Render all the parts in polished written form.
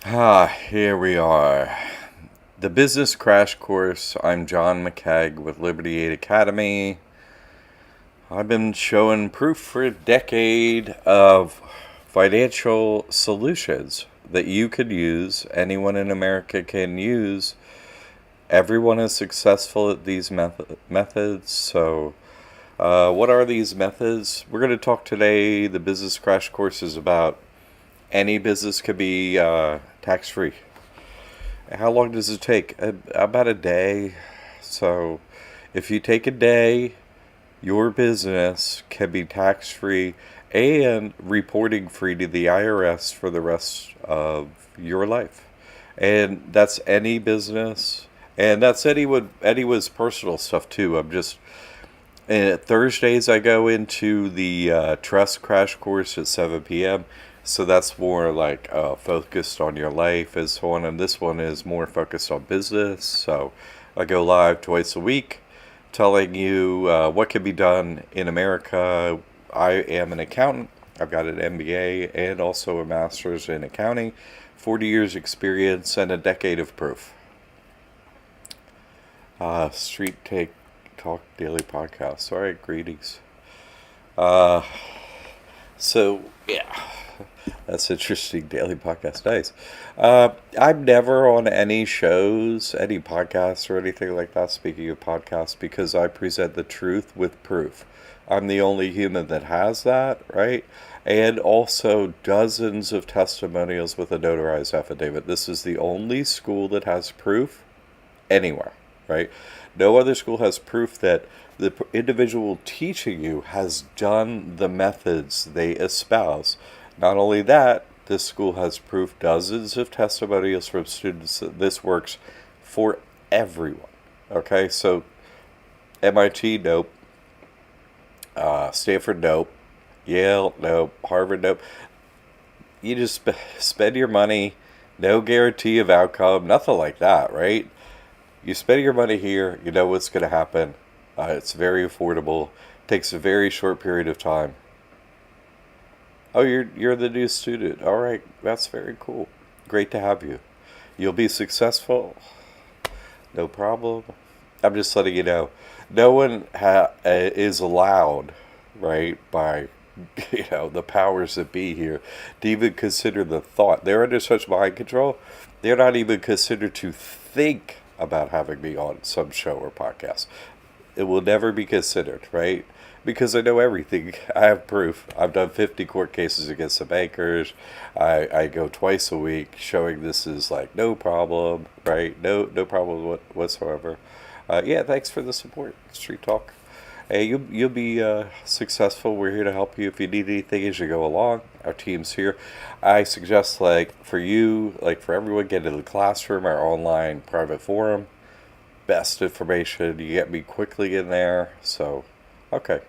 Here we are. The Business Crash Course. I'm John McCagg with Liberty Aid Academy. I've been showing proof for a decade of financial solutions that you could use, anyone in America can use. Everyone is successful at these methods. So, what are these methods? We're going to talk today. The Business Crash Course is about any business could be tax-free. How long does it take? About a day. So if you take a day, your business can be tax-free and reporting free to the IRS for the rest of your life. And that's any business. And that's anyone's personal stuff too. Thursdays I go into the Trust Crash Course at 7 p.m. So that's more like focused on your life and so on. And this one is more focused on business. So I go live twice a week telling you what can be done in America. I am an accountant. I've got an MBA and also a master's in accounting, 40 years experience and a decade of proof. Street Take Talk Daily Podcast. All right, greetings. So, yeah. That's interesting. Daily podcast. Nice. I'm never on any shows, any podcasts or anything like that, speaking of podcasts, because I present the truth with proof. I'm the only human that has that, right? And also dozens of testimonials with a notarized affidavit. This is the only school that has proof anywhere, right? No other school has proof that the individual teaching you has done the methods they espouse. Not only that, this school has proof, dozens of testimonials from students that this works for everyone. Okay, so MIT, nope. Stanford, nope. Yale, nope. Harvard, nope. You just spend your money, no guarantee of outcome, nothing like that, right? You spend your money here, you know what's going to happen. It's very affordable, takes a very short period of time. Oh, you're the new student. All right, that's very cool. Great to have you. You'll be successful. No problem. I'm just letting you know. No one is allowed, right, by the powers that be here, to even consider the thought. They're under such mind control. They're not even considered to think about having me on some show or podcast. It will never be considered, right? Because I know everything. I have proof. I've done 50 court cases against the bankers. I go twice a week showing this is like no problem, right? No problem whatsoever. Yeah, thanks for the support, Street Talk. Hey, you'll be successful. We're here to help you if you need anything as you go along. Our team's here. I suggest, like, for you, like for everyone, get into the classroom, our online private forum. Best information. You get me quickly in there. So, okay.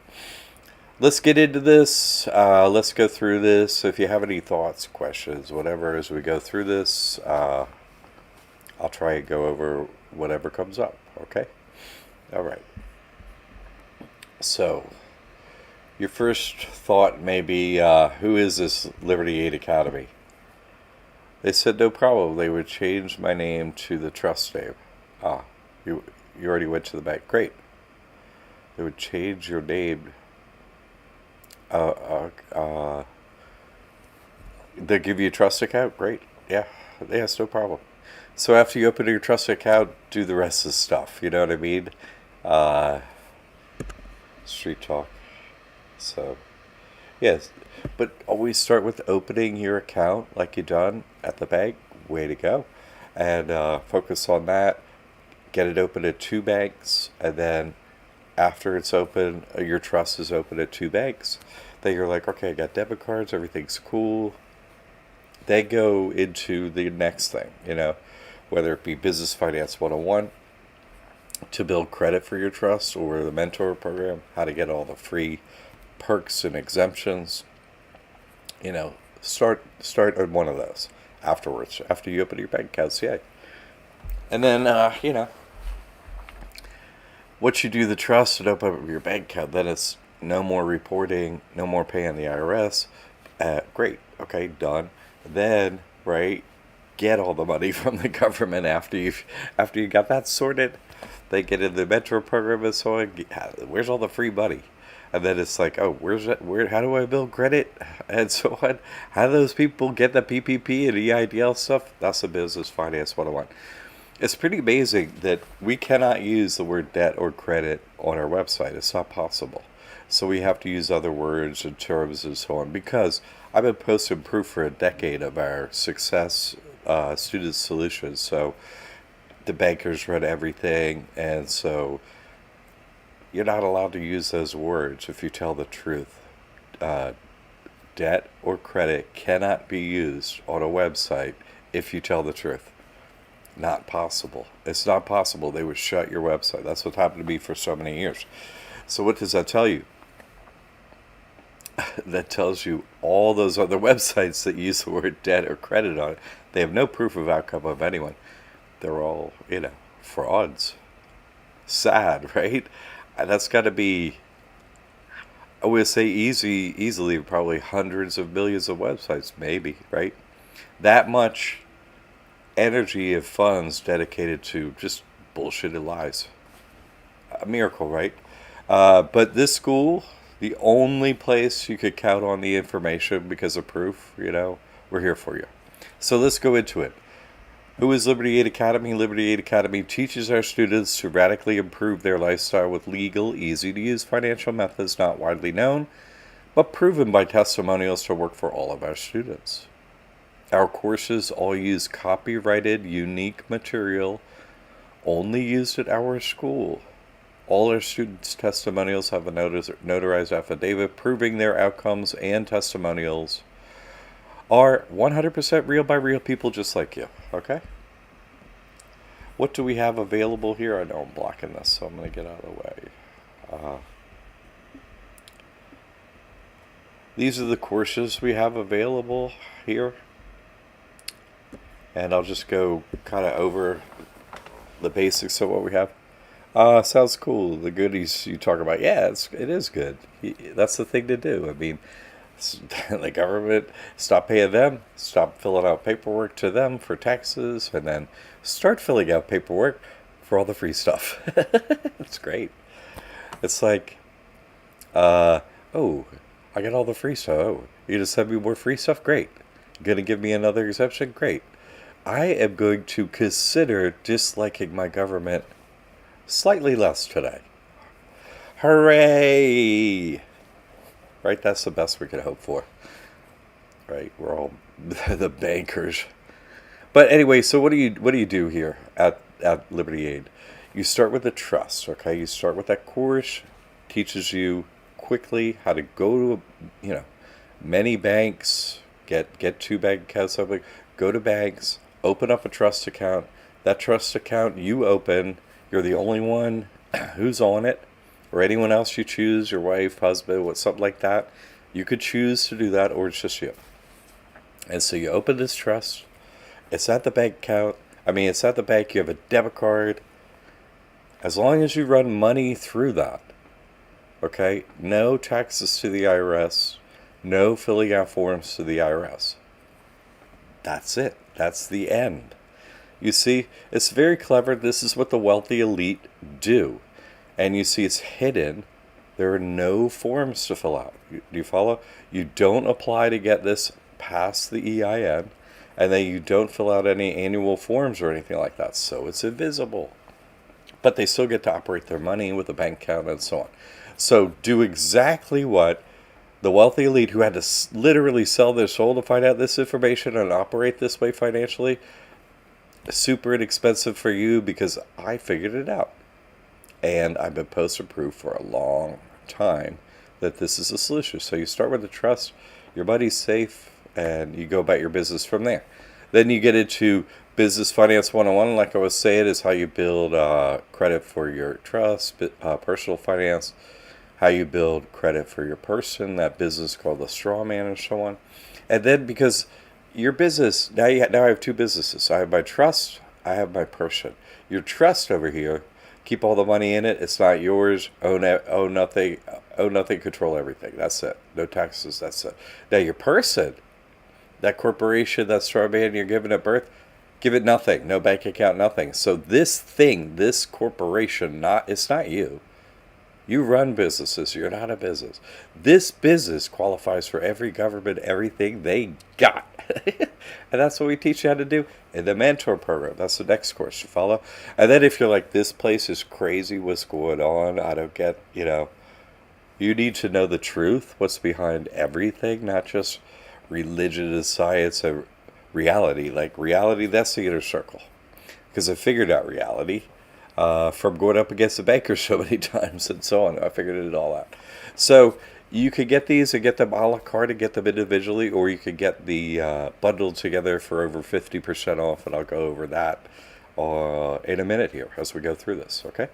Let's get into this. Let's go through this. If you have any thoughts, questions, whatever, as we go through this, I'll try and go over whatever comes up. Okay? All right. So, your first thought may be, who is this Liberty Aid Academy? They said no problem. They would change my name to the trust name. You already went to the bank. Great. They would change your name. They'll give you a trust account. Great. Yeah. Yes, no problem. So after you open your trust account, do the rest of the stuff. You know what I mean? Street talk. So, yes. But always start with opening your account like you done at the bank. Way to go. And focus on that. Get it open at 2 banks. And then after it's open, your trust is open at 2 banks. Then you're like, okay, I got debit cards. Everything's cool. Then go into the next thing, whether it be Business Finance 101 to build credit for your trust, or the mentor program, how to get all the free perks and exemptions. Start on one of those afterwards, after you open your bank account. Yeah. And then, once you do the trust and open up your bank account, then it's no more reporting, no more paying the IRS. Great. Okay, done. Then, right, get all the money from the government after you got that sorted. They get in the Metro program and so on. Where's all the free money? And then it's like, oh, where's that? Where? How do I build credit? And so on. How do those people get the PPP and EIDL stuff? That's the Business Finance 101. It's pretty amazing that we cannot use the word debt or credit on our website. It's not possible. So we have to use other words and terms and so on, because I've been posting proof for a decade of our success student solutions. So the bankers run everything, and so you're not allowed to use those words if you tell the truth. Debt or credit cannot be used on a website if you tell the truth. Not possible. It's not possible. They would shut your website. That's what happened to me for so many years. So what does that tell you? That tells you all those other websites that use the word debt or credit on it, they have no proof of outcome of anyone. They're all, frauds. Sad, right? And that's got to be, I would say, easily probably hundreds of millions of websites, maybe, right? That much energy of funds dedicated to just bullshitted lies. A miracle, right? But this school, the only place you could count on the information because of proof, we're here for you. So let's go into it. Who is Liberty Aid Academy? Liberty Aid Academy teaches our students to radically improve their lifestyle with legal, easy-to-use financial methods not widely known, but proven by testimonials to work for all of our students. Our courses all use copyrighted, unique material only used at our school. All our students' testimonials have a notarized affidavit proving their outcomes, and testimonials are 100% real by real people just like you, okay? What do we have available here? I know I'm blocking this, so I'm going to get out of the way. These are the courses we have available here. And I'll just go kind of over the basics of what we have. Sounds cool. The goodies you talk about, yeah, it is good. That's the thing to do. I mean, the government, stop paying them, stop filling out paperwork to them for taxes, and then start filling out paperwork for all the free stuff. It's great. It's like, oh, I got all the free stuff. Oh, you gonna send me more free stuff? Great. Gonna give me another exemption? Great. I am going to consider disliking my government slightly less today. Hooray! Right, that's the best we could hope for. Right, we're all the bankers. But anyway, so what do you do here at Liberty Aid? You start with the trust, okay? You start with that course, teaches you quickly how to go to, many banks, get 2 bank accounts open, go to banks, open up a trust account. That trust account you open, you're the only one who's on it, or anyone else you choose, your wife, husband, something like that. You could choose to do that, or it's just you. And so you open this trust. It's at the bank account. It's at the bank. You have a debit card. As long as you run money through that, okay? No taxes to the IRS. No filling out forms to the IRS. That's it. That's the end. You see, it's very clever. This is what the wealthy elite do. And you see, it's hidden. There are no forms to fill out. Do you follow? You don't apply to get this past the EIN, and then you don't fill out any annual forms or anything like that. So it's invisible. But they still get to operate their money with a bank account and so on. So do exactly what the wealthy elite, who had to literally sell their soul to find out this information and operate this way financially, super inexpensive for you, because I figured it out. And I've been posting proof for a long time that this is a solution. So you start with the trust, your money's safe, and you go about your business from there. Then you get into Business Finance 101, like I was saying, is how you build credit for your trust, personal finance, how you build credit for your person, that business called the straw man, and so on. And then, because your business, now I have 2 businesses. I have my trust, I have my person. Your trust over here, keep all the money in it. It's not yours. Own nothing. Own nothing. Control everything. That's it. No taxes. That's it. Now your person, that corporation, that straw man you're giving at birth, Give it nothing, no bank account, nothing. So this thing, this corporation, it's not you. You run businesses. You're not a business. This business qualifies for every government, everything they got. And that's what we teach you how to do in the mentor program. That's the next course you follow. And then if you're like, this place is crazy, what's going on? I don't get, you need to know the truth, what's behind everything, not just religion and science and reality. Like reality, that's the inner circle. Because I figured out reality from going up against the bankers so many times and so on. I figured it all out. So you could get these and get them a la carte and get them individually, or you could get the bundled together for over 50% off, and I'll go over that in a minute here as we go through this, okay?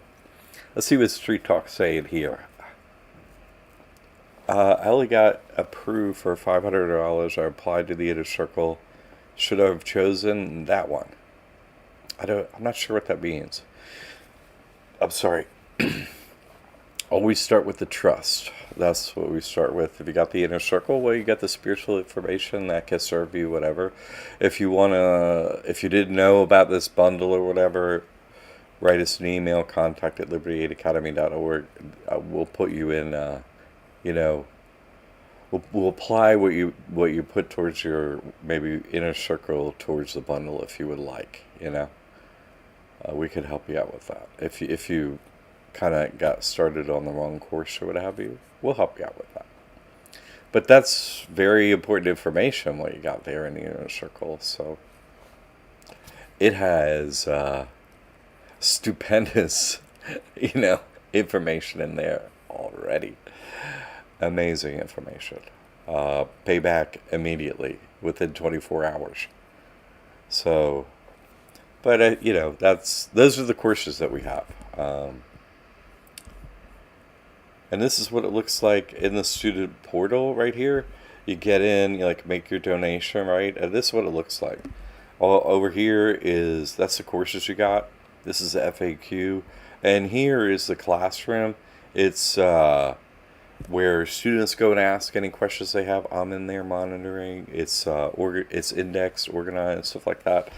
Let's see what Street Talk's saying here. I only got approved for $500. I applied to the inner circle. Should I have chosen that one? I'm not sure what that means. I'm sorry. Always start with the trust. That's what we start with. If you got the inner circle, well, you got the spiritual information that can serve you, whatever. If you didn't know about this bundle or whatever, write us an email, contact@liberty8academy.org. We'll put you in, we'll apply what you put towards your maybe inner circle towards the bundle if you would like, we could help you out with that. If you kind of got started on the wrong course or what have you, we'll help you out with that. But that's very important information, what you got there in the inner circle. So it has stupendous, information in there already. Amazing information. Payback immediately, within 24 hours. So, but those are the courses that we have. And this is what it looks like in the student portal right here. You get in, you make your donation, right? And this is what it looks like. All over here that's the courses you got. This is the FAQ. And here is the classroom. It's where students go and ask any questions they have. I'm in there monitoring. It's it's indexed, organized, stuff like that.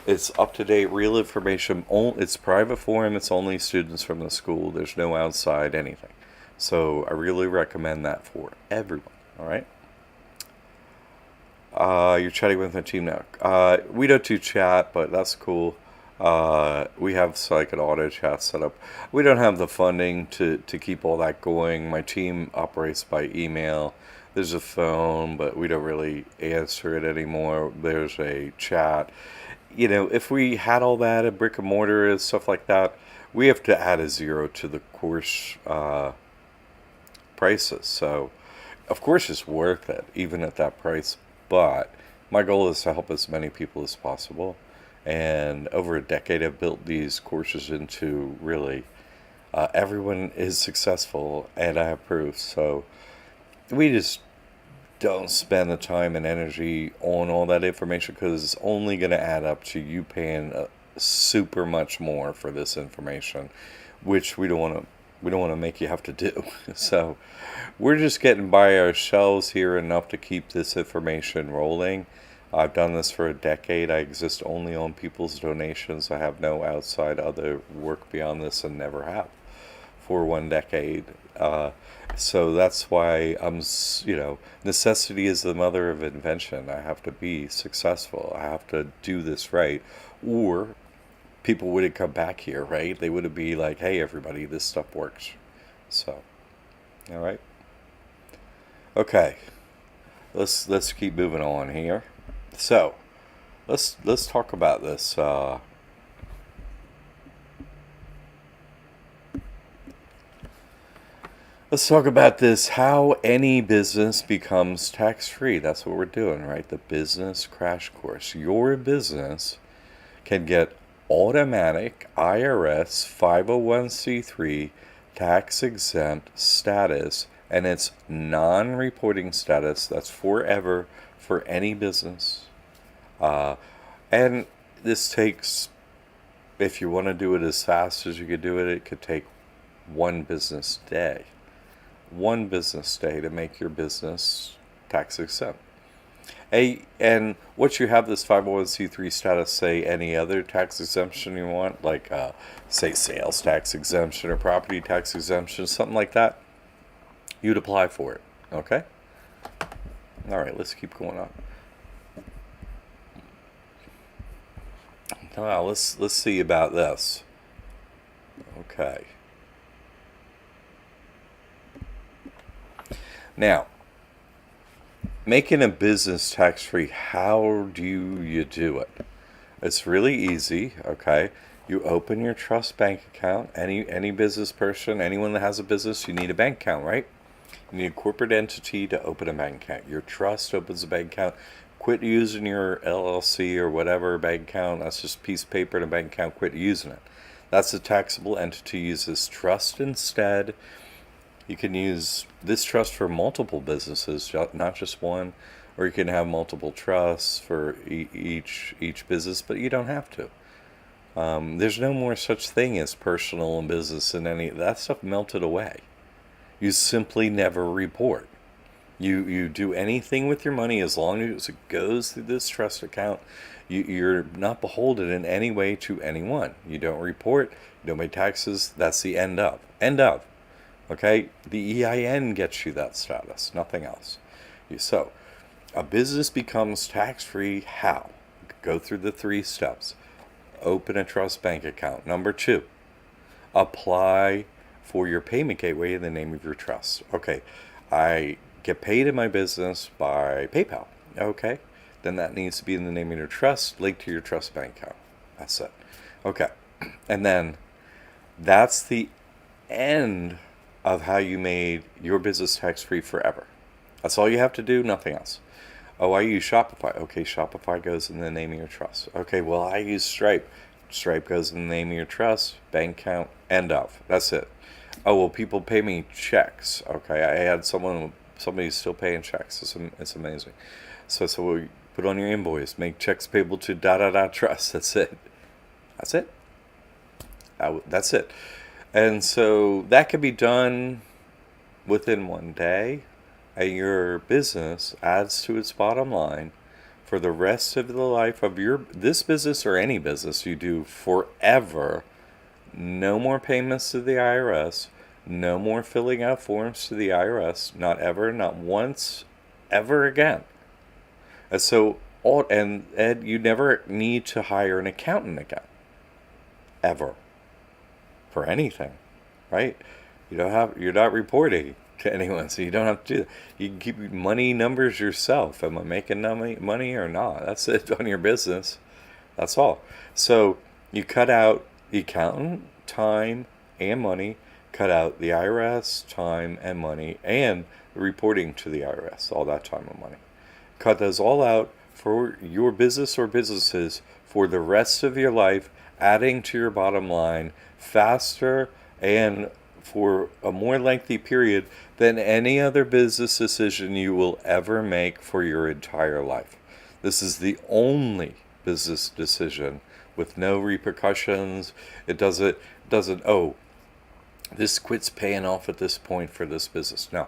It's up-to-date, real information. It's private forum. It's only students from the school. There's no outside anything. So I really recommend that for everyone. All right. You're chatting with my team now. We don't do chat, but that's cool. We have an auto chat set up. We don't have the funding to keep all that going. My team operates by email. There's a phone, but we don't really answer it anymore. There's a chat. If we had all that at brick and mortar and stuff like that, we have to add a zero to the course prices. So, of course, it's worth it, even at that price. But my goal is to help as many people as possible. And over a decade, I've built these courses into really everyone is successful, and I have proof. So we just don't spend the time and energy on all that information because it's only going to add up to you paying super much more for this information, which we don't want to make you have to do. So we're just getting by ourselves here enough to keep this information rolling. I've done this for a decade. I exist only on people's donations. I have no outside other work beyond this and never have for 1 decade. So that's why necessity is the mother of invention. I have to be successful. I have to do this right. Or people wouldn't come back here, right? They wouldn't be like, hey, everybody, this stuff works. So, all right. Okay. Let's keep moving on here. So, let's talk about this. Let's talk about this, how any business becomes tax-free. That's what we're doing, right? The business crash course. Your business can get automatic IRS 501c3 tax-exempt status, and it's non-reporting status. That's forever for any business. And this takes, if you want to do it as fast as you could do it, it could take 1 business day. 1 business day to make your business tax exempt. Hey, and once you have this 501c3 status, say any other tax exemption you want, like say sales tax exemption or property tax exemption, something like that, you'd apply for it. Okay? All right, let's keep going on. Now let's see about this. Okay. Now, making a business tax free, how do you do it? It's really easy, okay? You open your trust bank account. Any business person, anyone that has a business, you need a bank account, right? You need a corporate entity to open a bank account. Your trust opens a bank account. Quit using your LLC or whatever bank account. That's just a piece of paper in a bank account. Quit using it. That's a taxable entity. Use this trust instead. You can use this trust for multiple businesses, not just one, or you can have multiple trusts for each business, but you don't have to. There's no more such thing as personal and business, and any that stuff melted away. You simply never report. You do anything with your money as long as it goes through this trust account. You're not beholden in any way to anyone. You don't report. You don't pay taxes. That's the end of. End of. Okay? The EIN gets you that status, nothing else. So, a business becomes tax-free how? Go through the 3 steps. Open a trust bank account. Number 2, apply for your payment gateway in the name of your trust. Okay, I get paid in my business by PayPal. Okay, then that needs to be in the name of your trust, linked to your trust bank account. That's it. Okay, and then that's the end of how you made your business tax-free forever. That's all you have to do, nothing else. Oh, I use Shopify. Okay, Shopify goes in the name of your trust. Okay, well, I use Stripe. Stripe goes in the name of your trust, bank account, end of. That's it. Oh, well, people pay me checks. Okay, I had somebody's still paying checks. It's amazing. So we put on your invoice, make checks payable to trust. That's it. That's it. That's it. And so that can be done within one day, and your business adds to its bottom line for the rest of the life of this business or any business you do forever. No more payments to the IRS, no more filling out forms to the IRS, not ever, not once, ever again. And so and you never need to hire an accountant again, ever, for anything, right? You're not reporting to anyone, so you don't have to do that. You can keep money numbers yourself. Am I making money or not? That's it on your business. That's all. So you cut out the accountant, time, and money. Cut out the IRS, time, and money, and the reporting to the IRS, all that time and money. Cut those all out for your business or businesses for the rest of your life, adding to your bottom line faster and for a more lengthy period than any other business decision you will ever make for your entire life. This is the only business decision with no repercussions. It doesn't, oh, this quits paying off at this point for this business. No.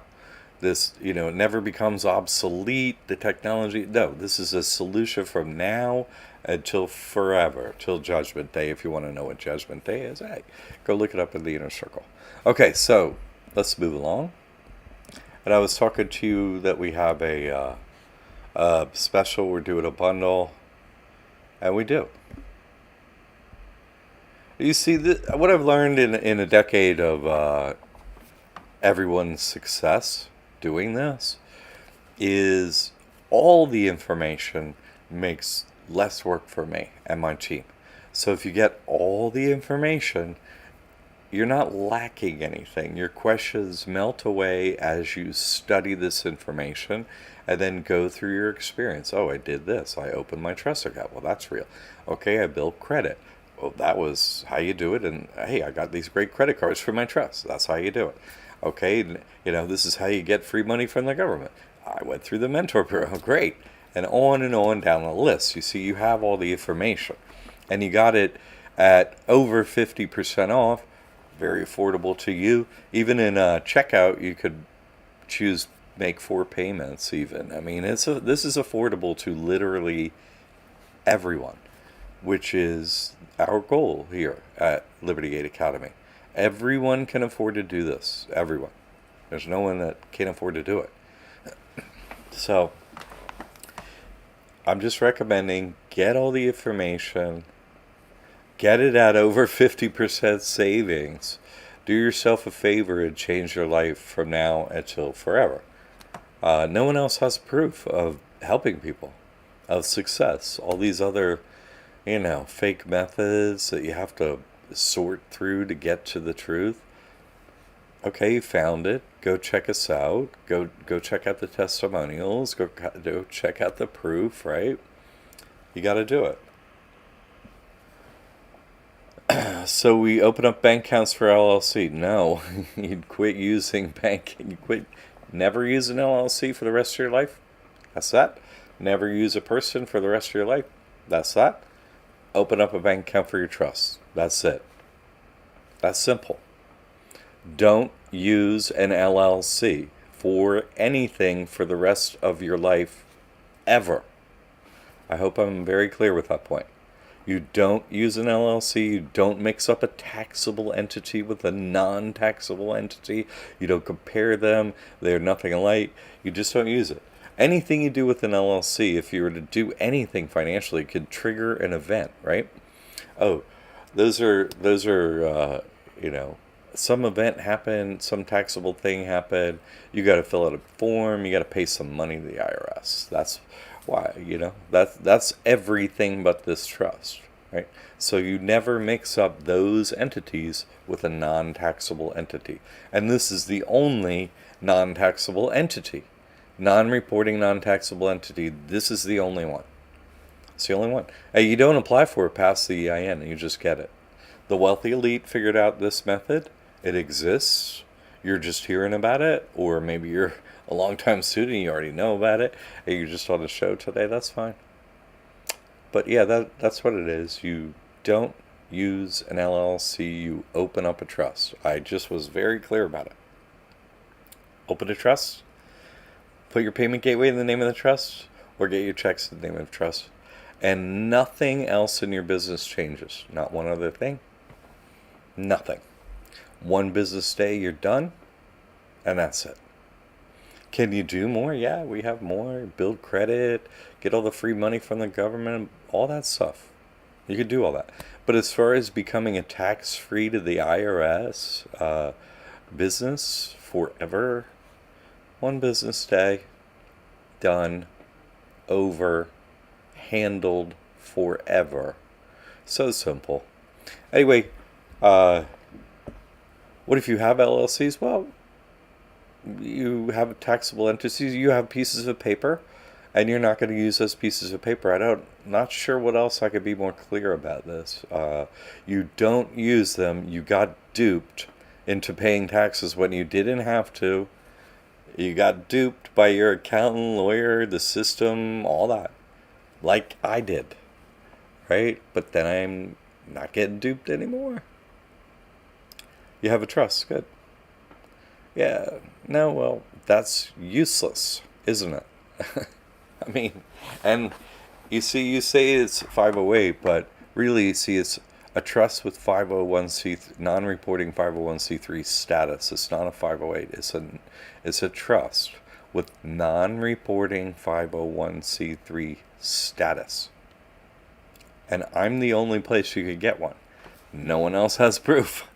This, it never becomes obsolete, the technology. No, this is a solution from now until forever, till Judgment Day. If you want to know what Judgment Day is, hey, go look it up in the Inner Circle. Okay, so let's move along. And I was talking to you that we have a special, we're doing a bundle, and we do. You see, what I've learned in a decade of everyone's success doing this is all the information makes less work for me and my team. So if you get all the information, you're not lacking anything. Your questions melt away as you study this information and then go through your experience. Oh, I did this. I opened my trust account. Well, that's real. Okay, I built credit. Well, that was how you do it. And hey, I got these great credit cards for my trust. That's how you do it. Okay, this is how you get free money from the government. I went through the mentor program. Great. And on down the list. You see, you have all the information. And you got it at over 50% off. Very affordable to you. Even in checkout, you could choose make 4 payments even. I mean, this is affordable to literally everyone, which is our goal here at Liberty Gate Academy. Everyone can afford to do this. Everyone. There's no one that can't afford to do it. So, I'm just recommending get all the information, get it at over 50% savings. Do yourself a favor and change your life from now until forever. No one else has proof of helping people, of success. All these other, fake methods that you have to sort through to get to the truth. Okay, you found it. Go check us out. Go check out the testimonials. Go check out the proof, right? You got to do it. So we open up bank accounts for LLC. No, you'd quit using banking. You quit. Never use an LLC for the rest of your life. That's that. Never use a person for the rest of your life. That's that. Open up a bank account for your trust. That's it. That's simple. Don't use an LLC for anything for the rest of your life ever. I hope I'm very clear with that point. You don't use an LLC. You don't mix up a taxable entity with a non-taxable entity. You don't compare them. They're nothing alike. You just don't use it. Anything you do with an LLC, if you were to do anything financially, could trigger an event, right? Oh, those are some event happened, some taxable thing happened. You got to fill out a form. You got to pay some money to the IRS. That's why, that's everything but this trust, right? So you never mix up those entities with a non-taxable entity. And this is the only non-taxable entity. Non-reporting non-taxable entity. This is the only one. It's the only one. Hey, you don't apply for it past the EIN. You just get it. The wealthy elite figured out this method. It exists. You're just hearing about it. Or maybe you're a long-time student. You already know about it. And you're just on the show today. That's fine. But yeah, that's what it is. You don't use an LLC. You open up a trust. I just was very clear about it. Open a trust. Put your payment gateway in the name of the trust. Or get your checks in the name of the trust. And nothing else in your business changes. Not one other thing. Nothing. One business day, you're done. And that's it. Can you do more? Yeah, we have more. Build credit. Get all the free money from the government. All that stuff. You could do all that. But as far as becoming a tax-free to the IRS business forever, one business day, done, over, handled forever. So simple. Anyway, what if you have LLCs? Well, you have taxable entities, you have pieces of paper, and you're not going to use those pieces of paper. Not sure what else I could be more clear about this. You don't use them. You got duped into paying taxes when you didn't have to. You got duped by your accountant, lawyer, the system, all that. Like I did. Right? But then I'm not getting duped anymore. You have a trust. Good. Yeah. No, well, that's useless, isn't it? I mean, and you say it's 508, but really, you see, it's a trust with 501c non-reporting 501c3 status. It's not a 508. It's a trust with non-reporting 501c3 status. And I'm the only place you could get one. No one else has proof.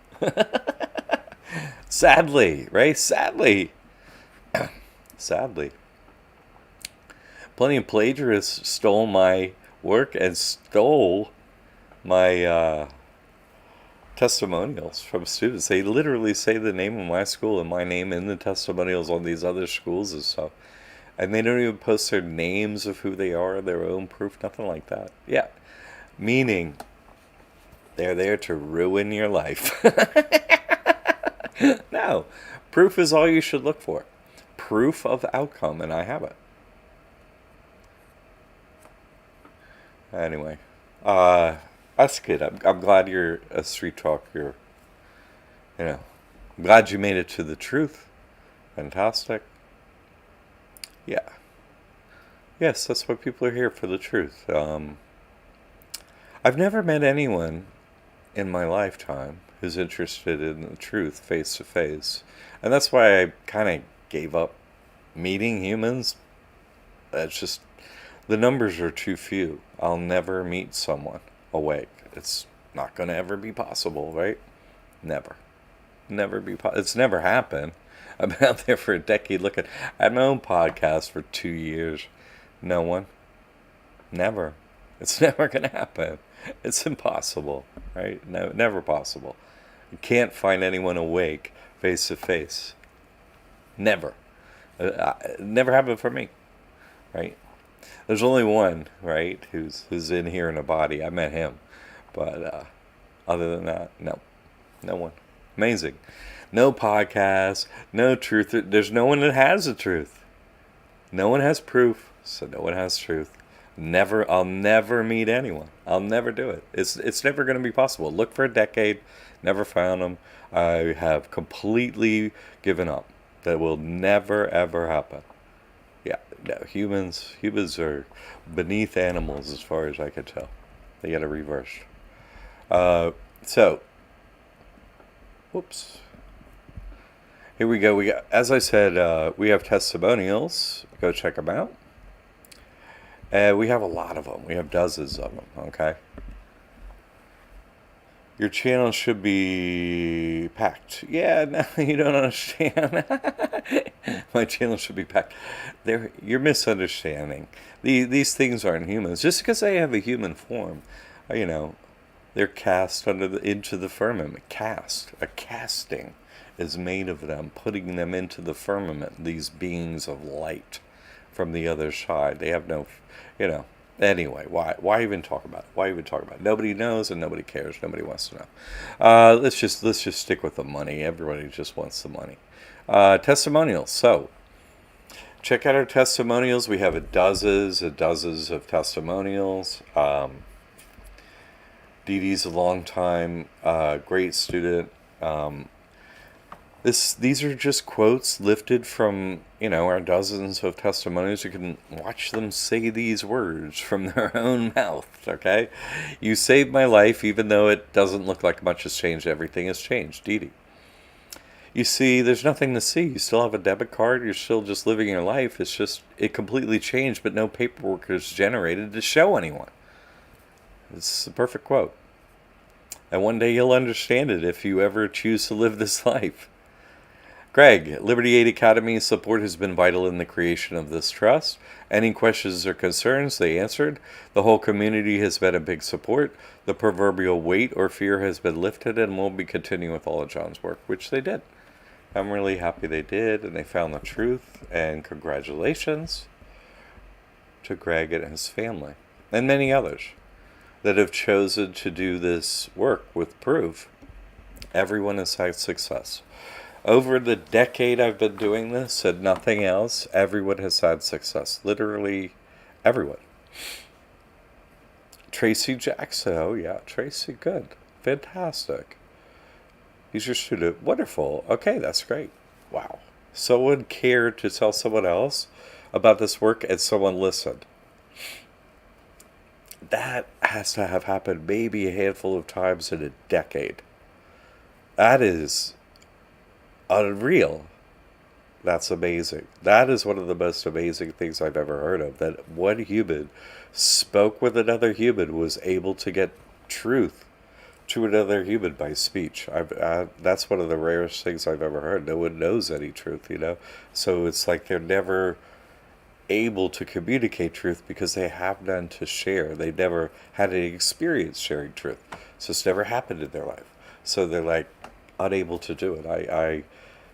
Sadly, right? Sadly. Plenty of plagiarists stole my work and stole my testimonials from students. They literally say the name of my school and my name in the testimonials on these other schools and stuff. And they don't even post their names of who they are, their own proof, nothing like that. Yeah. Meaning, they're there to ruin your life. No. Proof is all you should look for. Proof of outcome, and I have it. Anyway. That's good. I'm glad you're a street talker. I'm glad you made it to the truth. Fantastic. Yeah. Yes, that's why people are here, for the truth. I've never met anyone in my lifetime who's interested in the truth face to face. And that's why I kind of gave up meeting humans. It's just, the numbers are too few. I'll never meet someone awake. It's not going to ever be possible, right? Never. Never be It's never happened. I've been out there for a decade looking. I had my own podcast for 2 years. No one. Never. It's never going to happen. It's impossible, right? No, never possible. You can't find anyone awake face to face. Never. Never happened for me, right? There's only one, right, who's in here in a body. I met him, but other than that, no, no one. Amazing. No podcast, no truth. There's no one that has the truth. No one has proof, so no one has truth. Never. I'll never meet anyone. I'll never do it. It's never going to be possible. Look for a decade. Never found them. I have completely given up. That will never ever happen. Yeah, no, humans are beneath animals as far as I can tell. They got it reversed. So, whoops. Here we go. As I said, we have testimonials. Go check them out. We have a lot of them. We have dozens of them. Okay. Your channel should be packed. Yeah, no, you don't understand. My channel should be packed. You're misunderstanding. These things aren't humans. Just because they have a human form, you know, they're cast into the firmament. A casting is made of them, putting them into the firmament. These beings of light from the other side. They have no, you know. Anyway, why even talk about it? Why even talk about it? Nobody knows and nobody cares. Nobody wants to know. Let's just stick with the money. Everybody just wants the money. Testimonials. So check out our testimonials. We have dozens of testimonials. Dee Dee's a long time great student. These are just quotes lifted from, our dozens of testimonies. You can watch them say these words from their own mouth, okay? You saved my life, even though it doesn't look like much has changed. Everything has changed, Dee Dee. You see, there's nothing to see. You still have a debit card. You're still just living your life. It's just, it completely changed, but no paperwork is generated to show anyone. It's the perfect quote. And one day you'll understand it if you ever choose to live this life. Greg, Liberty Aid Academy's support has been vital in the creation of this trust. Any questions or concerns, they answered. The whole community has been a big support. The proverbial weight or fear has been lifted, and we'll be continuing with all of John's work, which they did. I'm really happy they did, and they found the truth, and congratulations to Greg and his family, and many others that have chosen to do this work with proof. Everyone has had success. Over the decade I've been doing this and nothing else, everyone has had success. Literally everyone. Tracy Jackson. Oh, yeah. Tracy, good. Fantastic. He's your student. Wonderful. Okay, that's great. Wow. Someone cared to tell someone else about this work and someone listened. That has to have happened maybe a handful of times in a decade. That is unreal. That's amazing. That is one of the most amazing things I've ever heard of. That one human spoke with another human, was able to get truth to another human by speech. That's one of the rarest things I've ever heard. No one knows any truth, So it's like they're never able to communicate truth because they have none to share. They've never had any experience sharing truth. So it's never happened in their life. So they're like unable to do it.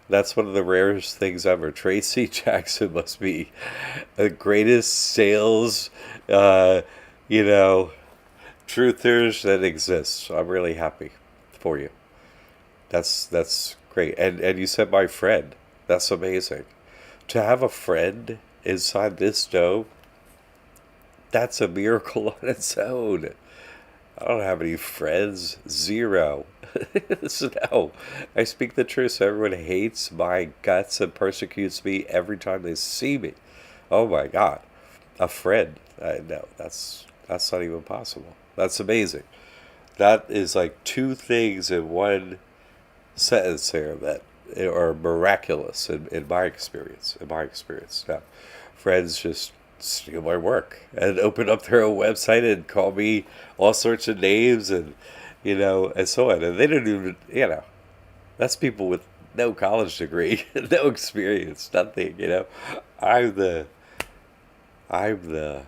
That's one of the rarest things ever. Tracy Jackson must be the greatest sales, truthers that exist. I'm really happy for you. That's great. And you said my friend. That's amazing. To have a friend inside this dome, that's a miracle on its own. I don't have any friends. Zero. No. I speak the truth, so everyone hates my guts and persecutes me every time they see me. Oh my God, a friend. No, that's not even possible. That's amazing. That is like two things in one sentence there that are miraculous in my experience. In my experience, now, friends just steal my work and open up their own website and call me all sorts of names and and so on. And they don't even that's people with no college degree, no experience, nothing. I'm the I'm the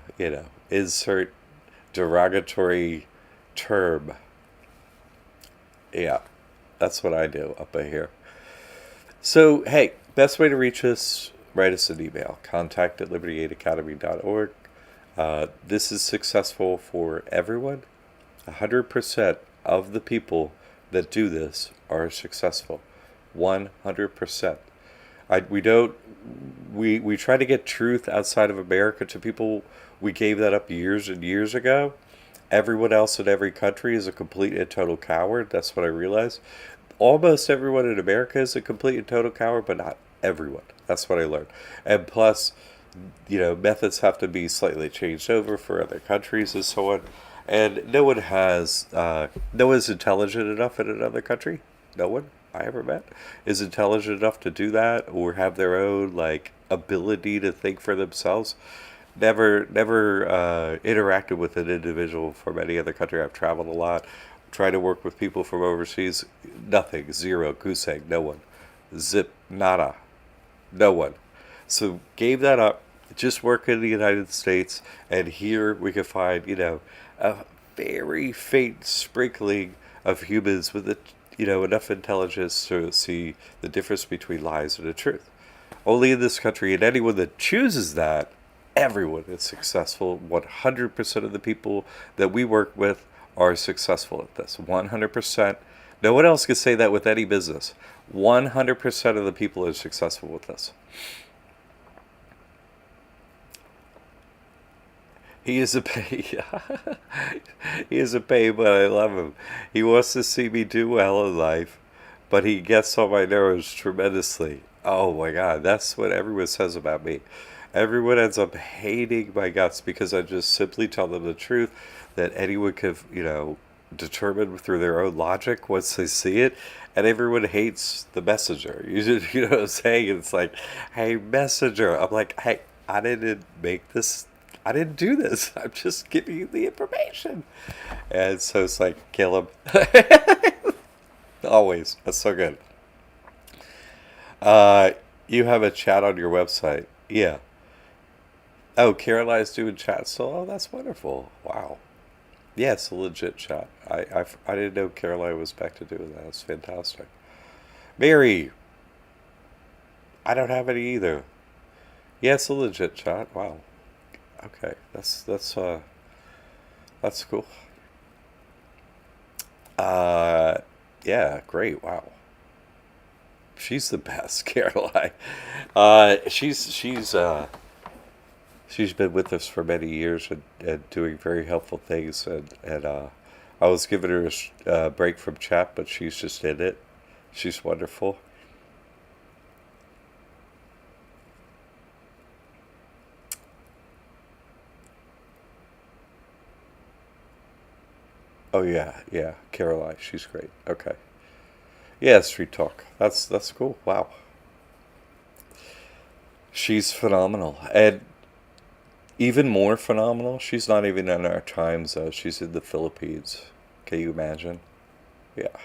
insert derogatory term. Yeah, that's what I do up in here. So, hey, best way to reach us, write us an email, contact@liberty8academy.org. This is successful for everyone. 100% of the people that do this are successful. 100%. We don't, we try to get truth outside of America to people. We gave that up years and years ago. Everyone else in every country is a complete and total coward. That's what I realized. Almost everyone in America is a complete and total coward, but not everyone. That's what I learned. And plus, methods have to be slightly changed over for other countries and so on. And no one's intelligent enough in another country. No one I ever met is intelligent enough to do that or have their own like ability to think for themselves. Never interacted with an individual from any other country. I've traveled a lot, tried to work with people from overseas. Nothing, zero, goose egg, no one, zip, nada, no one. So gave that up. Just work in the United States, and here we can find a very faint sprinkling of humans with enough intelligence to see the difference between lies and the truth. Only in this country, and anyone that chooses that, everyone is successful. 100% of the people that we work with are successful at this. 100%. No one else can say that with any business. 100% of the people are successful with this. He is a pay. He is a pay, but I love him. He wants to see me do well in life, but he gets on my nerves tremendously. Oh my God, that's what everyone says about me. Everyone ends up hating my guts because I just simply tell them the truth that anyone could, determine through their own logic once they see it. And everyone hates the messenger. You know what I'm saying? It's like, hey, messenger. I'm like, hey, I didn't make this. I didn't do this. I'm just giving you the information. And so it's like, kill him. Always. That's so good. You have a chat on your website. Yeah. Oh, Caroline's doing chat still? Oh, that's wonderful. Wow. Yeah, it's a legit chat. I didn't know Caroline was back to doing that. That's fantastic. Mary, I don't have any either. Yeah, it's a legit chat. Wow. Okay, that's cool. Uh, yeah, great. Wow, she's the best, Caroline. She's been with us for many years and doing very helpful things. And I was giving her a break from chat, but she's just in it. She's wonderful. Oh yeah, yeah, Caroline, she's great. Okay, yeah, Street Talk. That's cool. Wow, she's phenomenal, and even more phenomenal. She's not even in our time zone. She's in the Philippines. Can you imagine? Yeah,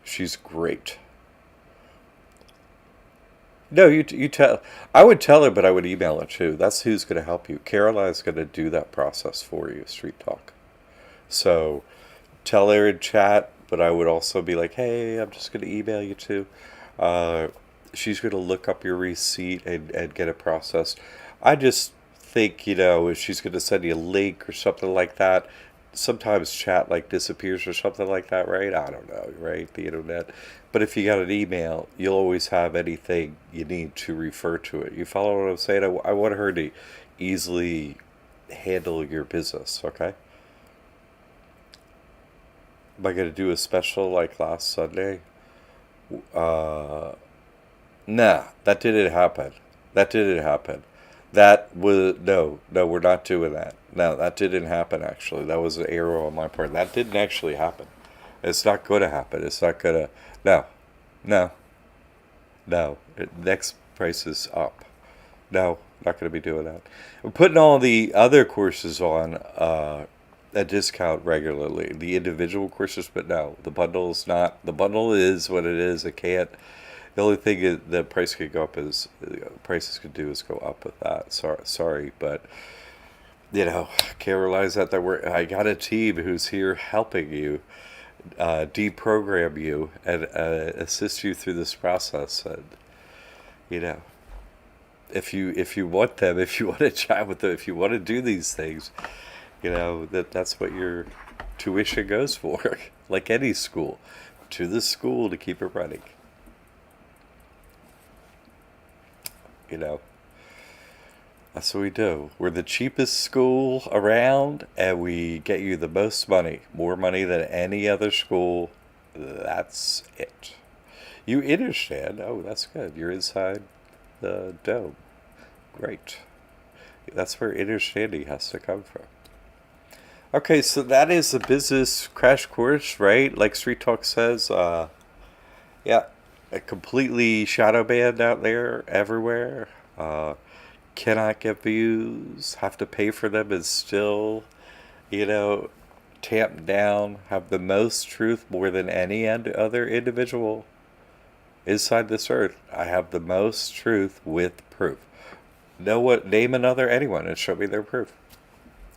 she's great. No, you tell. I would tell her, but I would email her too. That's who's going to help you. Caroline's going to do that process for you. Street Talk. So tell her in chat, but I would also be like, hey, I'm just going to email you too. Uh, she's going to look up your receipt and get it processed. I just think, if she's going to send you a link or something like that, sometimes chat like disappears or something like that, right? I don't know, right? The internet. But if you got an email, you'll always have anything you need to refer to it. You follow what I'm saying? I want her to easily handle your business, okay? Am I going to do a special like last Sunday? Uh, nah, that didn't happen. That didn't happen. That was no, we're not doing that. No, that didn't happen actually. That was an error on my part. That didn't actually happen. It's not going to happen. It's not going to. No, no, no. Next price is up. No, not going to be doing that. We're putting all the other courses on a discount regularly, the individual courses, but no, the bundle is not. The bundle is what it is. It can't. The only thing the price could go up is prices could do is go up with that. Sorry, but can't realize that I got a team who's here helping you, deprogram you, and assist you through this process. And you know, if you want them, if you want to chat with them, if you want to do these things, that's what your tuition goes for. Like any school, to the school to keep it running. You know, that's what we do. We're the cheapest school around, and we get you the most money, more money than any other school. That's it. You understand? Oh, that's good. You're inside the dome. Great. That's where understanding has to come from. Okay, so that is a business crash course, right? Like Street Talk says, yeah, a completely shadow banned out there everywhere. Uh, cannot get views, have to pay for them, and still, you know, tamp down, have the most truth more than any other individual inside this earth. I have the most truth with proof. Name another anyone and show me their proof.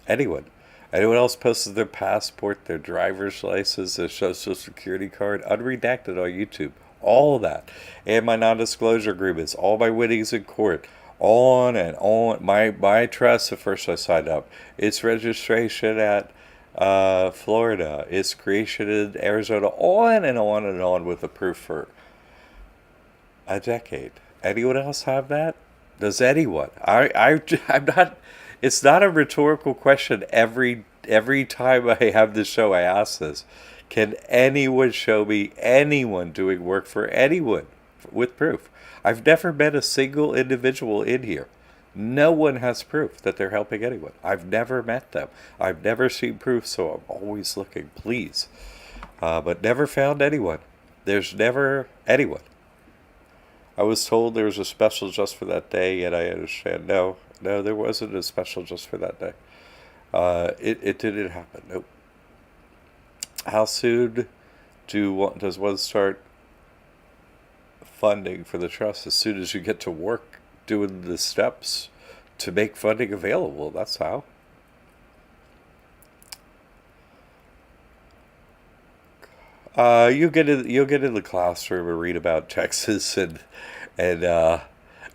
Anyone. Anyone else posted their passport, their driver's license, their social security card, unredacted on YouTube. All of that. And my non-disclosure agreements, all my winnings in court, on and on. My trust, at first I signed up, its registration at Florida, its creation in Arizona, on and on and on with the proof for a decade. Anyone else have that? Does anyone? I'm not. It's not a rhetorical question. Every time I have this show, I ask this: can anyone show me anyone doing work for anyone with proof? I've never met a single individual in here. No one has proof that they're helping anyone. I've never met them. I've never seen proof, so I'm always looking, please. But never found anyone. There's never anyone. I was told there was a special just for that day, and I understand. No, there wasn't a special just for that day. It didn't happen. Nope. How soon does one start funding for the trust? As soon as you get to work doing the steps to make funding available. That's how. You'll get in the classroom and read about Texas and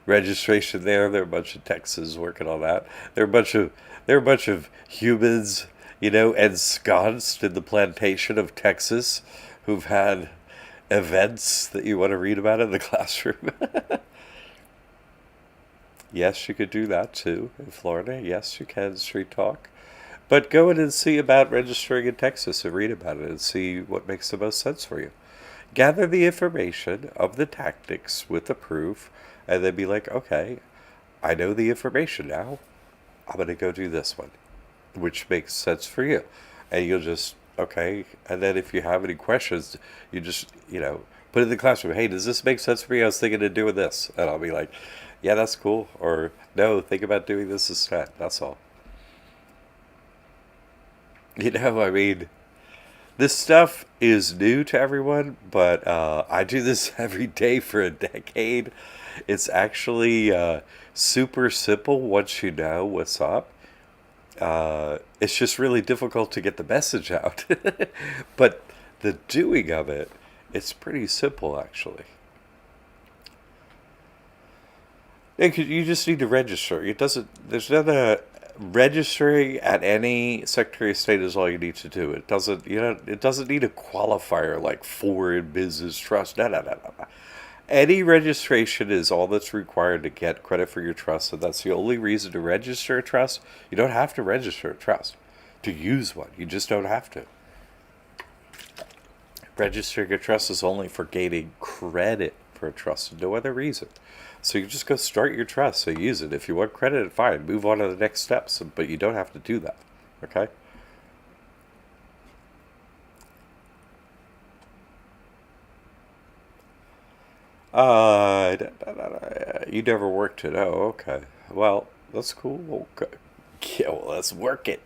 registration there. There are a bunch of Texans working on that. There are a bunch of humans, ensconced in the plantation of Texas, who've had events that you want to read about in the classroom. Yes, you could do that too in Florida. Yes, you can, Street Talk. But go in and see about registering in Texas and read about it and see what makes the most sense for you. Gather the information of the tactics with the proof, and then be like, okay, I know the information now. I'm going to go do this one, which makes sense for you. And you'll just, okay. And then if you have any questions, you just, put it in the classroom. Hey, does this make sense for you? I was thinking of doing this. And I'll be like, yeah, that's cool. Or, no, think about doing this instead. That's all. I mean, this stuff is new to everyone, but I do this every day for a decade. It's actually super simple once you know what's up. It's just really difficult to get the message out. But the doing of it, it's pretty simple, actually. You just need to register. There's nothing. Registering at any Secretary of State is all you need to do. It doesn't need a qualifier like foreign business trust. No. Any registration is all that's required to get credit for your trust, and that's the only reason to register a trust. You don't have to register a trust to use one. You just don't have to. Registering a trust is only for gaining credit for a trust, no other reason. So you just go start your trust. So use it. If you want credit, fine. Move on to the next steps. But you don't have to do that. Okay? You never worked it. Oh, okay. Well, that's cool. Okay. Yeah, well, let's work it.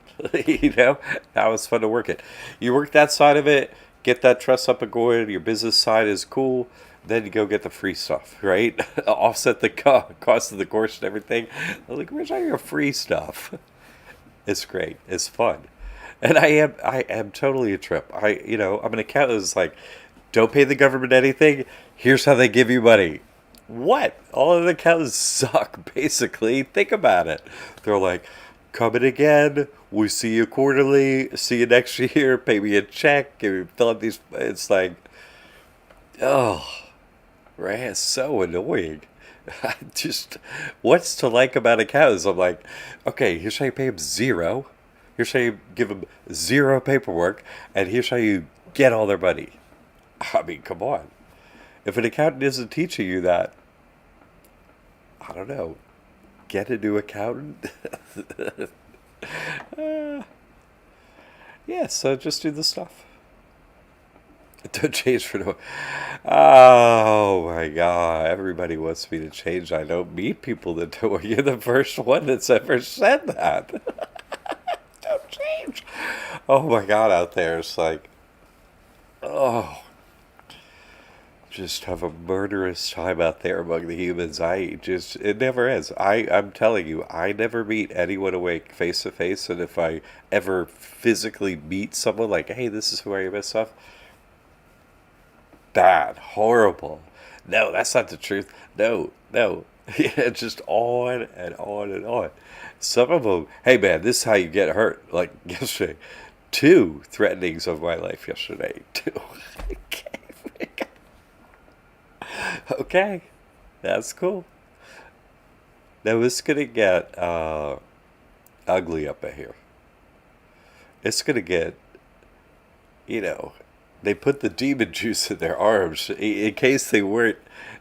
Now it's fun to work it. You work that side of it, get that trust up and going. Your business side is cool. Then you go get the free stuff, right? Offset the cost of the course and everything. Like, where's all your free stuff? It's great. It's fun. And I am totally a trip. I'm an accountant who's like, don't pay the government anything. Here's how they give you money. What? All of the accountants suck, basically. Think about it. They're like, come in again. We see you quarterly. See you next year. Pay me a check. Fill out these. It's like, oh, right. It's so annoying. I just, what's to like about accountants? I'm like, okay, here's how you pay them zero. Here's how you give them zero paperwork. And here's how you get all their money. I mean, come on. If an accountant isn't teaching you that, I don't know. Get a new accountant? Yeah, so just do the stuff. Don't change for no. Oh my God. Everybody wants me to change. I don't meet people that do. You're the first one that's ever said that. Don't change. Oh my God, out there. It's like, oh, just have a murderous time out there among the humans. It never ends. I'm telling you, I never meet anyone awake face to face. And if I ever physically meet someone like, hey, this is who I am and stuff, bad, horrible. No, that's not the truth. No, no. Yeah, just on and on and on. Some of them, hey man, this is how you get hurt. Like yesterday, two threatenings of my life yesterday. Two. Okay, that's cool. Now it's gonna get ugly up in here. It's gonna get, you know, they put the demon juice in their arms in case they weren't.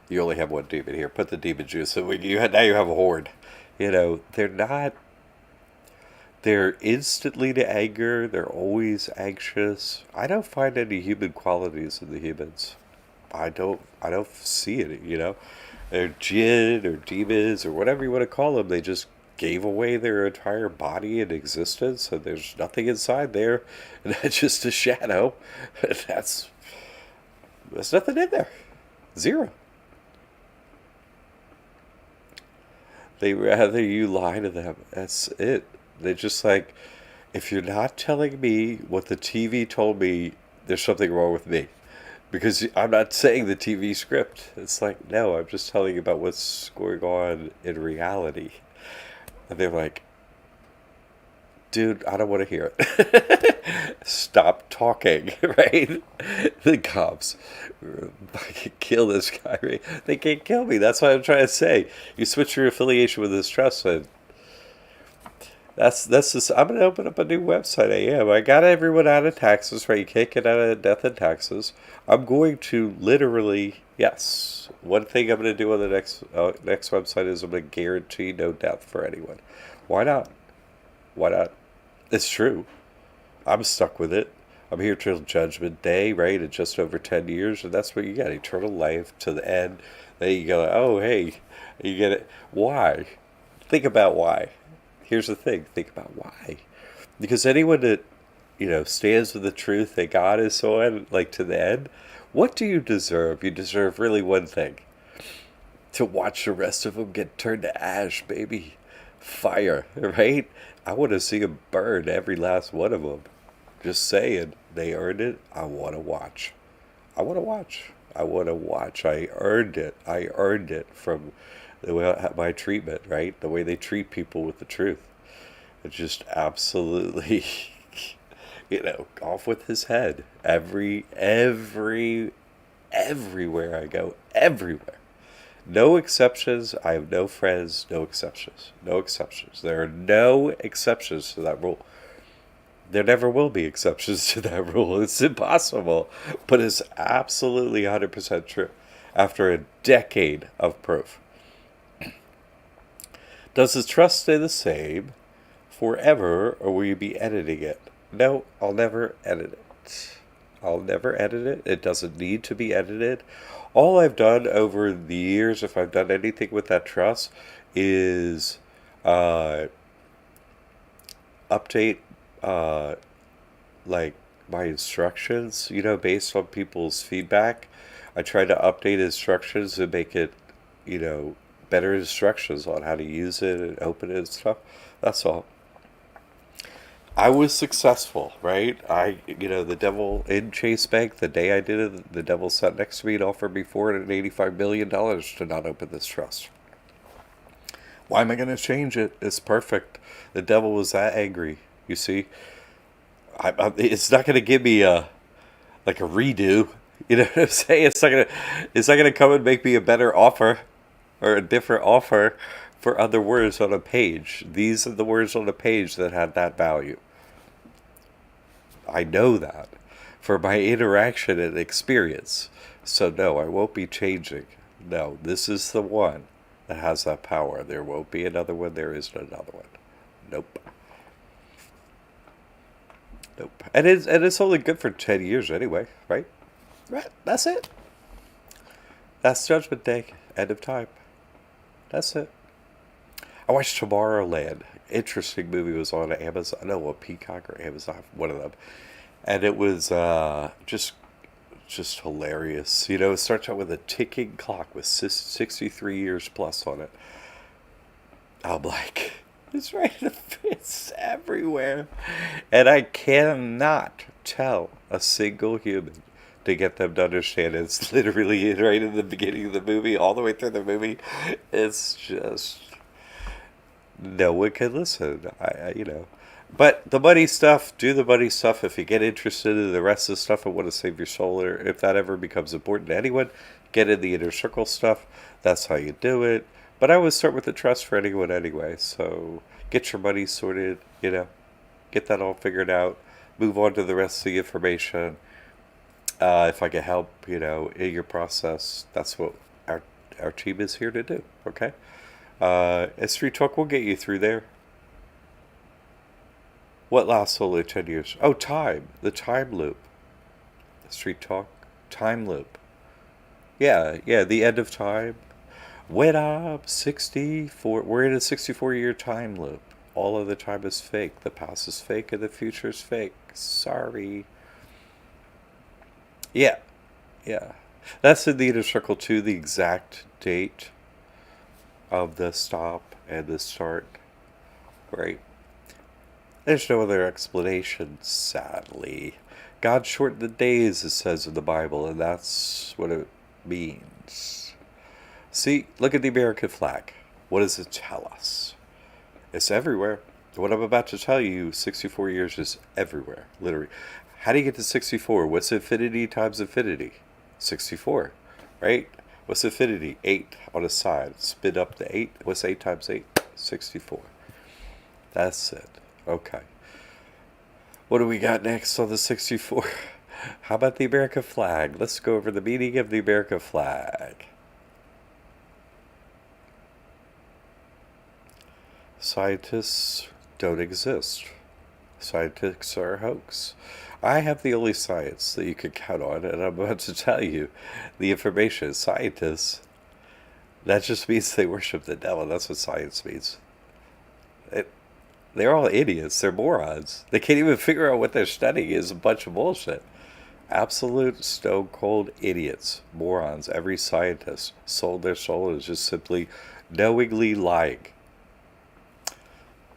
You only have one demon here. Put the demon juice, and now you have a horde. They're not. They're instantly to anger. They're always anxious. I don't find any human qualities in the humans. I don't see it, They're jinn or demons or whatever you want to call them. They just gave away their entire body and existence, and there's nothing inside there, and that's just a shadow. That's there's nothing in there. Zero. They rather you lie to them. That's it. They just like, if you're not telling me what the TV told me, there's something wrong with me. Because I'm not saying the TV script. It's like, no, I'm just telling you about what's going on in reality. And they're like, dude, I don't want to hear it. Stop talking, right? The cops, I could kill this guy, right? They can't kill me. That's what I'm trying to say. You switch your affiliation with this trust, and that's just. I'm gonna open up a new website. I got everyone out of taxes, right? You can't get out of death and taxes. I'm going to literally, yes. One thing I'm gonna do on the next website is I'm gonna guarantee no death for anyone. Why not? Why not? It's true. I'm stuck with it. I'm here till Judgment Day, right? In just over 10 years, and that's what you get. Eternal life to the end. Then you go, oh, hey, you get it. Why? Think about why. Here's the thing. Think about why. Because anyone that, stands with the truth that God is so on, like to the end, what do you deserve? You deserve really one thing. To watch the rest of them get turned to ash, baby. Fire, right? I want to see them burn, every last one of them. Just saying, they earned it. I want to watch. I want to watch. I want to watch. I earned it. I earned it from the way my treatment, right? The way they treat people with the truth. It's just absolutely, off with his head. Everywhere I go, everywhere. No exceptions. I have no friends. No exceptions. No exceptions. There are no exceptions to that rule. There never will be exceptions to that rule. It's impossible. But it's absolutely 100% true after a decade of proof. Does the trust stay the same forever, or will you be editing it? No, I'll never edit it. I'll never edit it. It doesn't need to be edited. All I've done over the years, if I've done anything with that trust, is uh, update uh, like my instructions, based on people's feedback. I try to update instructions and make it, you know, better instructions on how to use it and open it and stuff. That's all. I was successful, right? The devil in Chase Bank, the day I did it, the devil sat next to me and offered me $485 million to not open this trust. Why am I going to change it? It's perfect. The devil was that angry. You see, it's not going to give me a redo. You know what I'm saying? It's not gonna come and make me a better offer or a different offer for other words on a page. These are the words on the page that had that value. I know that for my interaction and experience. So no, I won't be changing. No, this is the one that has that power. There won't be another one. There isn't another one. Nope. Nope. And it's only good for 10 years anyway, right? Right. That's it. That's Judgment Day. End of time. That's it. I watched Tomorrowland. Interesting movie, was on Amazon. No, a Peacock or Amazon, one of them. And it was just hilarious. It starts out with a ticking clock with 63 years plus on it. I'm like, it's right. It's everywhere, and I cannot tell a single human to get them to understand it. It's literally right in the beginning of the movie, all the way through the movie. It's just no one can listen. But the money stuff, do the money stuff. If you get interested in the rest of the stuff and want to save your soul, or if that ever becomes important to anyone, get in the inner circle stuff. That's how you do it. But I would start with the trust for anyone anyway. So get your money sorted, get that all figured out. Move on to the rest of the information. If I can help, in your process, that's what our team is here to do. Okay? S3 Talk will get you through there. What lasts only 10 years? Oh, time. The time loop. Street Talk. Time loop. Yeah, the end of time. When I'm 64, we're in a 64-year time loop. All of the time is fake. The past is fake and the future is fake. Sorry. Yeah, yeah. That's in the inner circle too, the exact date of the stop and the start. Right? There's no other explanation, sadly. God shortened the days, it says in the Bible, and that's what it means. See, look at the American flag. What does it tell us? It's everywhere. What I'm about to tell you, 64 years is everywhere, literally. How do you get to 64? What's infinity times infinity? 64, right? What's infinity? 8 on the side. Spin up the 8. What's 8 times 8? 64. That's it. Okay. What do we got next on the 64? How about the American flag? Let's go over the meaning of the American flag. Scientists don't exist. Scientists are a hoax. I have the only science that you can count on, and I'm about to tell you the information. Scientists, that just means they worship the devil. That's what science means. They're all idiots. They're morons. They can't even figure out what they're studying is a bunch of bullshit. Absolute stone cold idiots. Morons. Every scientist sold their soul is just simply knowingly lying.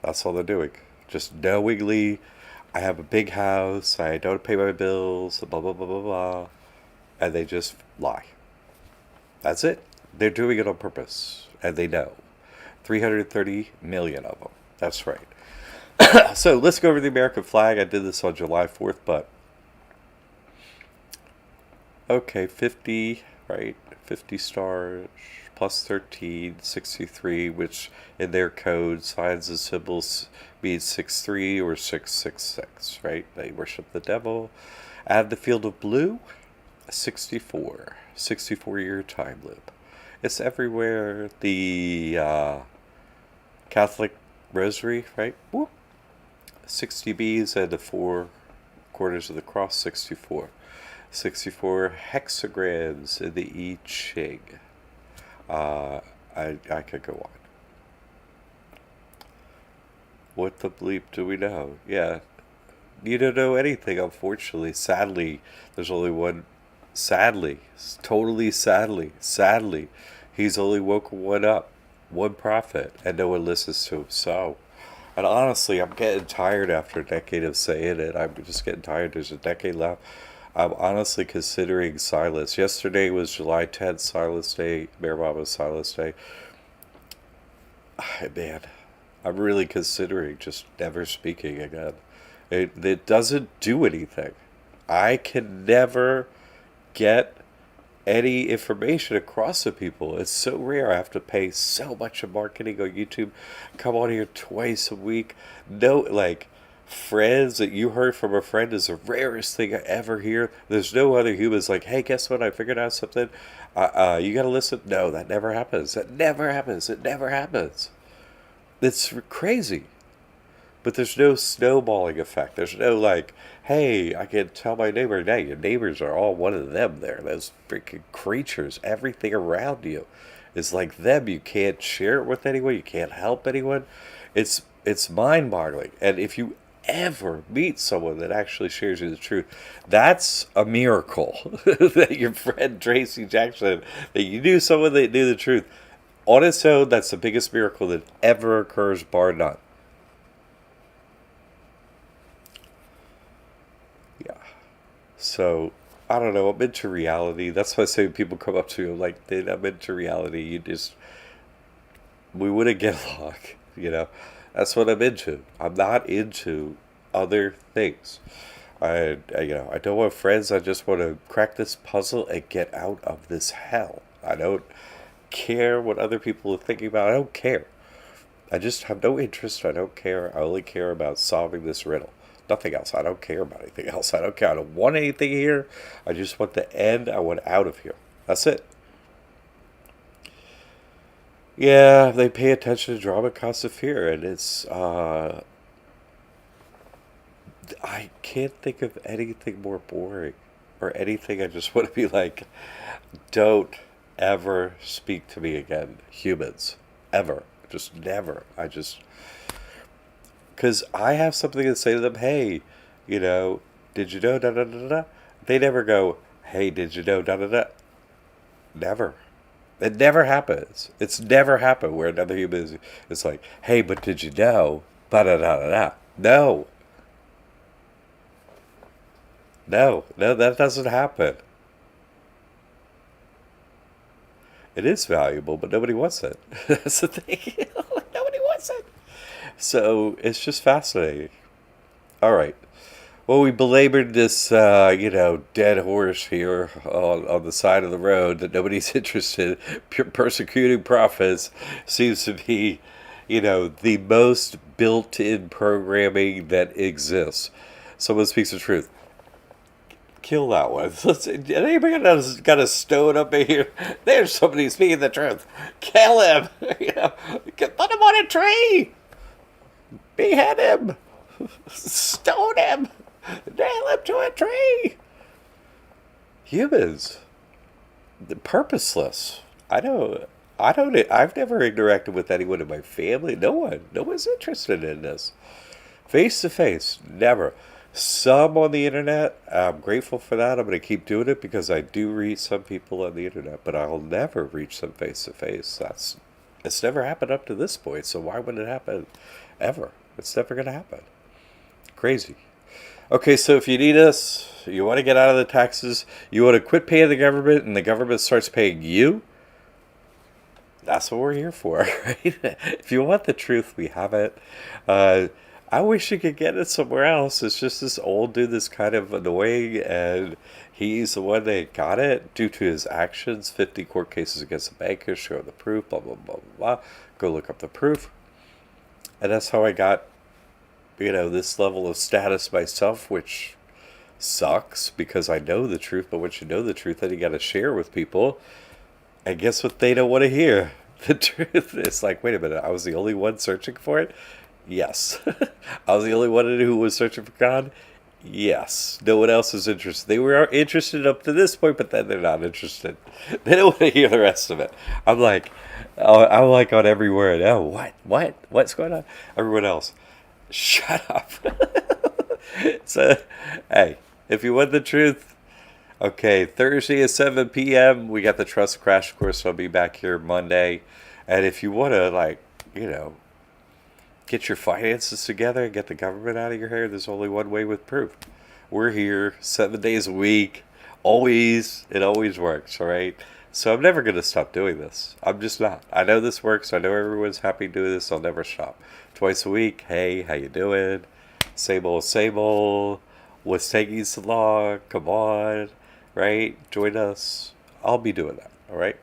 That's all they're doing. Just knowingly, I have a big house, I don't pay my bills, blah, blah, blah, blah, blah. And they just lie. That's it. They're doing it on purpose. And they know. 330 million of them. That's right. So let's go over the American flag. I did this on July 4th, but okay, 50, right? 50 stars plus 13, 63, which in their code, signs and symbols means 63 or 666, right? They worship the devil. Add the field of blue, 64. 64-year time loop. It's everywhere. The Catholic rosary, right? Whoop. 60 beads and the 4 quarters of the cross, 64. 64 hexagrams in the I Ching. I could go on. What the bleep do we know? Yeah, you don't know anything, unfortunately. Sadly, there's only one. Sadly, totally sadly, he's only woken one up, one prophet, and no one listens to him. So, and honestly, I'm getting tired after a decade of saying it. I'm just getting tired. There's a decade left. I'm honestly considering silence. Yesterday was July 10th, Silence Day, Mayor Mama's Silence Day. Man, I'm really considering just never speaking again. It doesn't do anything. I can never get any information across to people. It's so rare. I have to pay so much of marketing on YouTube. Come on here twice a week. No, like, friends that you heard from a friend is the rarest thing I ever hear. There's no other humans like, hey, guess what? I figured out something. You got to listen. No, that never happens. That never happens. It never happens. It's crazy. But there's no snowballing effect. There's no like, hey, I can tell my neighbor, hey, your neighbors are all one of them there. Those freaking creatures. Everything around you is like them. You can't share it with anyone. You can't help anyone. It's mind-boggling. And if you ever meet someone that actually shares you the truth, that's a miracle. That your friend Tracy Jackson, that you knew someone that knew the truth. On its own, that's the biggest miracle that ever occurs, bar none. Yeah. So, I don't know. I'm into reality. That's why I say when people come up to me, I'm like, dude, I'm into reality. We wouldn't get along, you know? That's what I'm into. I'm not into other things. I don't want friends. I just want to crack this puzzle and get out of this hell. I don't care what other people are thinking about. I don't care. I just have no interest. I don't care. I only care about solving this riddle. Nothing else. I don't care about anything else. I don't care. I don't want anything here. I just want the end. I want out of here. That's it. Yeah, they pay attention to drama costs of fear, and I can't think of anything more boring or anything I just want to be like, don't ever speak to me again, humans. Ever. Just never. Because I have something to say to them, hey, did you know, da da da da? They never go, hey, did you know, da da da? Never. It never happens. It's never happened where another human is, it's like, hey, but did you know, da da da da da? No. No, that doesn't happen. It is valuable, but nobody wants it. That's the thing. Nobody wants it. So it's just fascinating. All right. Well, we belabored this, dead horse here on the side of the road that nobody's interested. Persecuting prophets seems to be, the most built-in programming that exists. Someone speaks the truth. Kill that one. Anybody got a stone up in here? There's somebody speaking the truth. Kill him. Put him on a tree. Behead him. Stone him. Nail him to a tree. Humans, purposeless. I don't. I've never interacted with anyone in my family. No one. No one's interested in this. Face to face, never. Some on the internet, I'm grateful for that. I'm going to keep doing it because I do reach some people on the internet, but I'll never reach them face to face. It's never happened up to this point, so why would it happen ever? It's never going to happen. Crazy. Okay, so if you need us, you want to get out of the taxes, you want to quit paying the government, and the government starts paying you, that's what we're here for, right? If you want the truth, we have it. I wish you could get it somewhere else. It's just this old dude that's kind of annoying, and he's the one that got it due to his actions. 50 court cases against the bankers, show the proof, blah, blah, blah, blah, blah. Go look up the proof. And that's how I got, this level of status myself, which sucks because I know the truth. But once you know the truth, then you got to share with people. And guess what they don't want to hear? The truth is, like, wait a minute, I was the only one searching for it? Yes. I was the only one who was searching for God? Yes. No one else is interested. They were interested up to this point, but then they're not interested. They don't want to hear the rest of it. I'm like, oh, I'm like on every word. Oh, what? What? What's going on? Everyone else, shut up. So, hey, if you want the truth, okay, Thursday at 7 p.m., we got the Trust Crash Course. I'll be back here Monday. And if you want to, like, you know, get your finances together and get the government out of your hair, there's only one way with proof. We're here 7 days a week. Always. It always works, all right? So I'm never going to stop doing this. I'm just not. I know this works. I know everyone's happy doing this. I'll never stop. Twice a week. Hey, how you doing? Same old, same old. What's taking so long? Come on, right? Join us. I'll be doing that, all right?